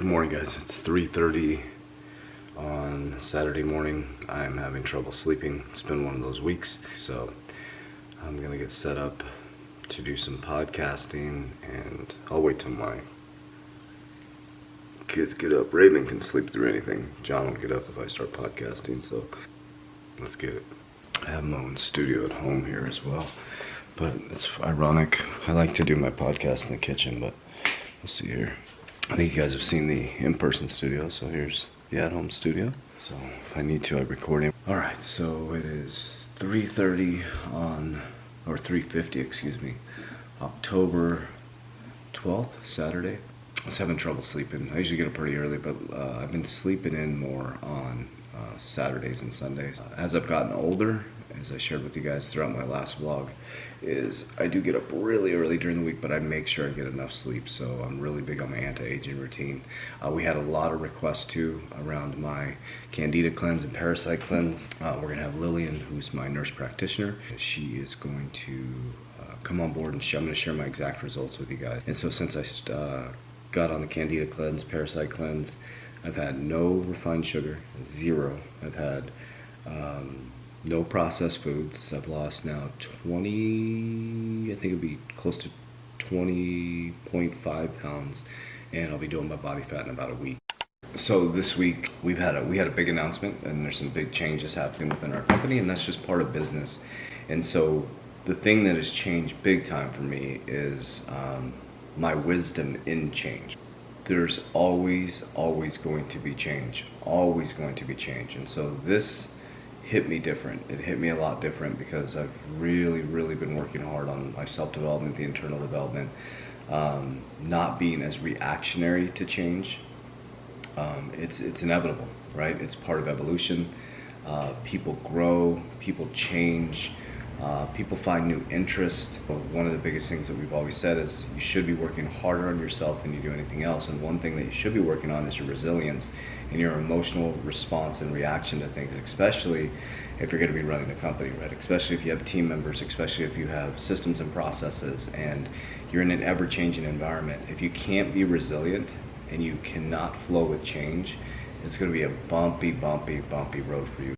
Good morning, guys. It's 3:30 on Saturday morning. I'm having trouble sleeping. It's been one of those weeks, so I'm gonna get set up to do some podcasting, and I'll wait till my kids get up. Raven can sleep through anything. John will get up if I start podcasting, so let's get it. I have my own studio at home here as well, but it's ironic. I like to do my podcast in the kitchen, but we'll see here. I think you guys have seen the in-person studio, so here's the at-home studio. So if I need to, I record it. All right, so it is 3:30 or 3:50, excuse me, October 12th, Saturday. I was having trouble sleeping. I usually get up pretty early, but I've been sleeping in more on Saturdays and Sundays. As I've gotten older, as I shared with you guys throughout my last vlog, is I do get up really early during the week, but I make sure I get enough sleep. So I'm really big on my anti-aging routine. We had a lot of requests too around my candida cleanse and parasite cleanse. We're gonna have Lillian, who's my nurse practitioner. She is going to come on board, and I'm gonna share my exact results with you guys. And so since I got on the candida cleanse, parasite cleanse, I've had no refined sugar, zero. I've had no processed foods. I've lost now 20, I think it'd be close to 20.5 pounds, and I'll be doing my body fat in about a week. So this week we had a big announcement, and there's some big changes happening within our company, and that's just part of business. And so the thing that has changed big time for me is my wisdom in change. There's always going to be change, always going to be change. And so this hit me different. It hit me a lot different because I've really been working hard on my self-development, the internal development, not being as reactionary to change. It's inevitable, right? It's part of evolution. People grow, people change, people find new interests. One of the biggest things that we've always said is you should be working harder on yourself than you do anything else. And one thing that you should be working on is your resilience and your emotional response and reaction to things, especially if you're going to be running a company, right? Especially if you have team members, especially if you have systems and processes and you're in an ever-changing environment. If you can't be resilient and you cannot flow with change, it's going to be a bumpy road for you.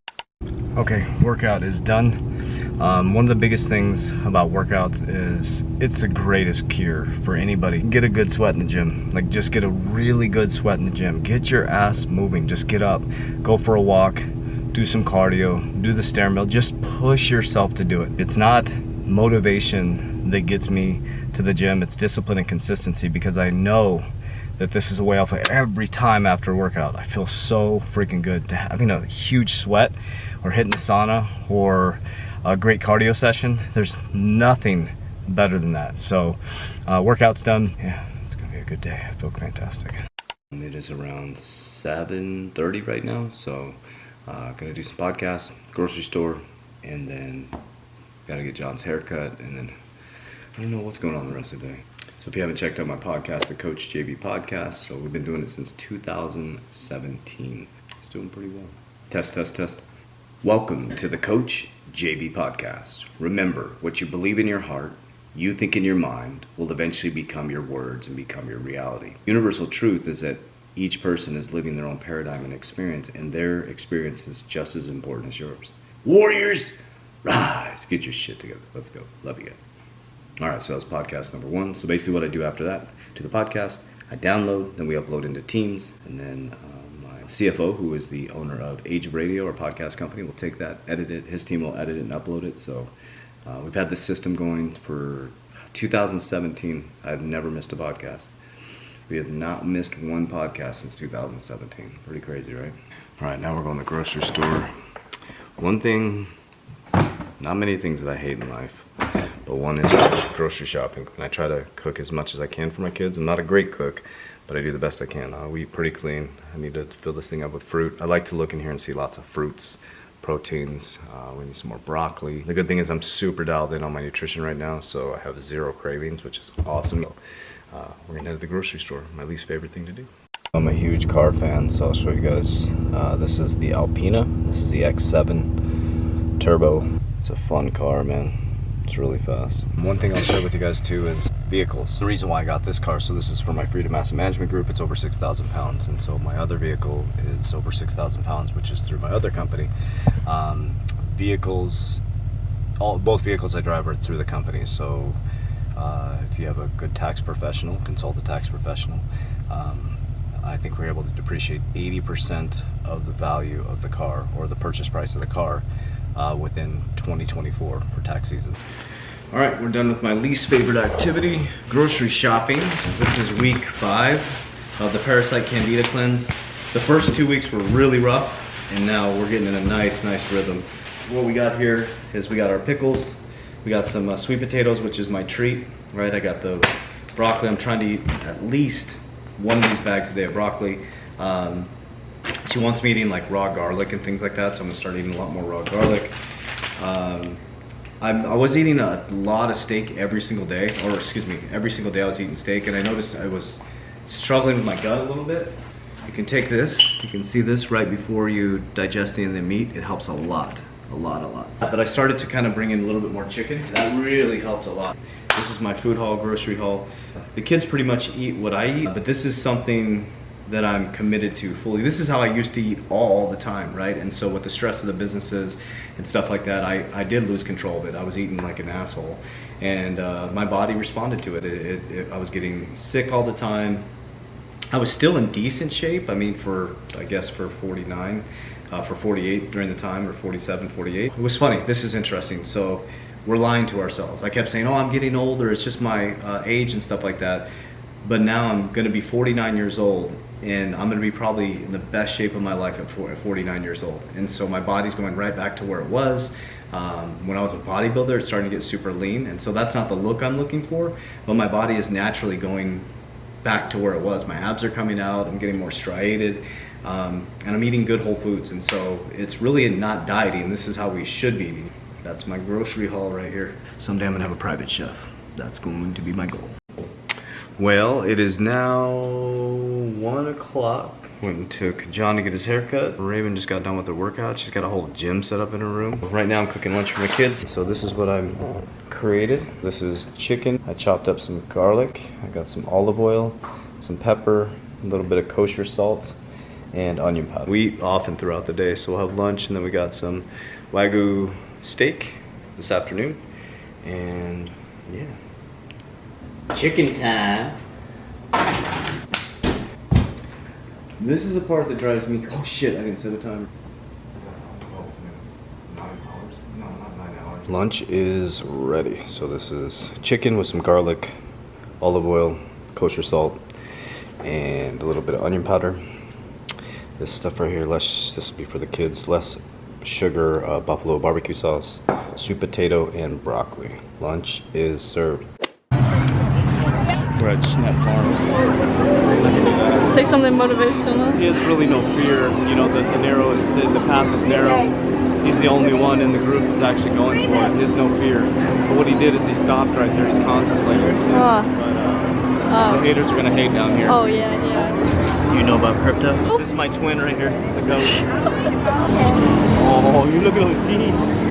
Okay, workout is done. One of the biggest things about workouts is it's the greatest cure for anybody. Get a good sweat in the gym. Like, just get a really good sweat in the gym. Get your ass moving. Just get up, go for a walk, do some cardio, do the stair mill. Just push yourself to do it. It's not motivation that gets me to the gym. It's discipline and consistency, because I know that this is a way off of every time after a workout. I feel so freaking good. Having a huge sweat or hitting the sauna or a great cardio session, there's nothing better than that. So workout's done. Yeah, it's gonna be a good day. I feel fantastic. It is around 7:30 right now, so gonna do some podcasts, grocery store, and then gotta get John's haircut, and then I don't know what's going on the rest of the day. So if you haven't checked out my podcast, the Coach JV podcast, so we've been doing it since 2017. It's doing pretty well. Test. Welcome to the Coach JV podcast. Remember, what you believe in your heart, you think in your mind, will eventually become your words and become your reality. Universal truth is that each person is living their own paradigm and experience, and their experience is just as important as yours. Warriors, rise! Get your shit together. Let's go. Love you guys. All right, so that's podcast number 1. So basically what I do after that, to the podcast, I download, then we upload into Teams, and then my CFO, who is the owner of Age of Radio, our podcast company, will take that, edit it. His team will edit it and upload it. So we've had this system going for 2017. I've never missed a podcast. We have not missed one podcast since 2017. Pretty crazy, right? All right, now we're going to the grocery store. One thing, not many things that I hate in life, but one is grocery shopping. And I try to cook as much as I can for my kids. I'm not a great cook, but I do the best I can. We eat pretty clean. I need to fill this thing up with fruit. I like to look in here and see lots of fruits, proteins. We need some more broccoli. The good thing is I'm super dialed in on my nutrition right now, so I have 0 cravings, which is awesome. We're gonna head to the grocery store, my least favorite thing to do. I'm a huge car fan, so I'll show you guys. This is the Alpina. This is the X7 Turbo. It's a fun car, man. It's really fast. One thing I'll share with you guys too is vehicles. The reason why I got this car, so this is for my Freedom Asset Management group, it's over 6,000 pounds. And so my other vehicle is over 6,000 pounds, which is through my other company. Vehicles, both vehicles I drive are through the company. So if you have a good tax professional, consult a tax professional. I think we're able to depreciate 80% of the value of the car, or the purchase price of the car, within 2024 for tax season. All right, we're done with my least favorite activity, grocery shopping. This is week 5 of the Parasite Candida cleanse. The first 2 weeks were really rough, and now we're getting in a nice rhythm. What we got here is we got our pickles, we got some sweet potatoes, which is my treat, right? I got the broccoli. I'm trying to eat at least one of these bags a day of broccoli. She wants me eating like raw garlic and things like that, so I'm gonna start eating a lot more raw garlic. I was eating a lot of steak every single day, or excuse me, every single day I was eating steak, and I noticed I was struggling with my gut a little bit. You can take this, you can see this right before you digest any of the meat. It helps a lot. But I started to kind of bring in a little bit more chicken. That really helped a lot. This is my food haul, grocery haul. The kids pretty much eat what I eat, but this is something that I'm committed to fully. This is how I used to eat all the time, right? And so with the stress of the businesses and stuff like that, I did lose control of it. I was eating like an asshole, and my body responded to it. I was getting sick all the time. I was still in decent shape. I mean, I guess for 49, for 48 during the time, or 47, 48. It was funny. This is interesting. So we're lying to ourselves. I kept saying, oh, I'm getting older. It's just my age and stuff like that. But now I'm going to be 49 years old, and I'm going to be probably in the best shape of my life at 49 years old. And so my body's going right back to where it was. When I was a bodybuilder, it's starting to get super lean. And so that's not the look I'm looking for, but my body is naturally going back to where it was. My abs are coming out, I'm getting more striated, and I'm eating good whole foods. And so it's really not dieting. This is how we should be eating. That's my grocery haul right here. Someday I'm gonna have a private chef. That's going to be my goal. Well, it is now 1 o'clock. Went and took John to get his haircut. Raven just got done with her workout. She's got a whole gym set up in her room. Right now I'm cooking lunch for my kids. So this is what I'm created. This is chicken. I chopped up some garlic. I got some olive oil, some pepper, a little bit of kosher salt, and onion powder. We eat often throughout the day, so we'll have lunch, and then we got some Wagyu steak this afternoon. And yeah. Chicken time. This is the part that drives me. Oh shit, I didn't set a timer. 9 hours? No, not 9 hours. Lunch is ready. So this is chicken with some garlic, olive oil, kosher salt, and a little bit of onion powder. This stuff right here, this will be for the kids. Less sugar, buffalo barbecue sauce, sweet potato, and broccoli. Lunch is served. We're at Snap Farm. Say something motivational. He has really no fear. You know, the path is narrow. He's the only one in the group that's actually going for it. He has no fear. But what he did is he stopped right there. He's contemplating. But the haters are gonna hate down here. Oh yeah. Do you know about crypto? This is my twin right here, the goat. Oh, you look at those teeth.